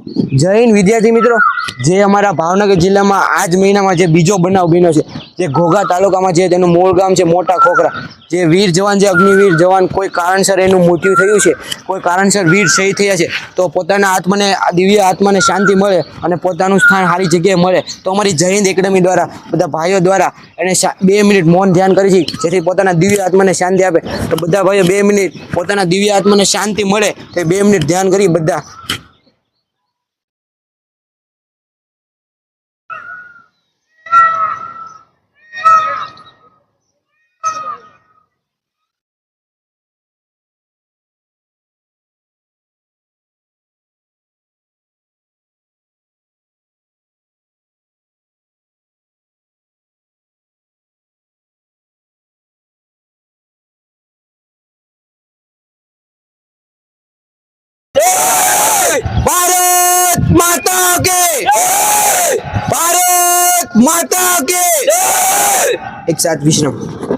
જય હિન્દ વિદ્યાર્થી મિત્રો, જે અમારા ભાવનગર જિલ્લામાં આજ મહિનામાં જે બીજો બનાવ બન્યો છે, જે ઘોઘા તાલુકામાં છે, તેનું મૂળ ગામ છે મોટા ખોખરા. જે વીર જવાન, જે અગ્નિવીર જવાન, કોઈ કારણસર એનું મૃત્યુ થયું છે, કોઈ કારણસર વીર શહીદ થયા છે, તો પોતાના આત્માને, દિવ્ય આત્માને શાંતિ મળે અને પોતાનું સ્થાન સારી જગ્યાએ મળે, તો અમારી જય હિન્દ એકેડમી દ્વારા બધા ભાઈઓ દ્વારા એને 2 મિનિટ મૌન ધ્યાન કરી છે, જેથી પોતાના દિવ્ય આત્માને શાંતિ આપે. તો બધા ભાઈઓ 2 મિનિટ પોતાના દિવ્ય આત્માને શાંતિ મળે તે 2 મિનિટ ધ્યાન કરી બધા. भारत माता के, भारत माता के, एक साथ विष्णु.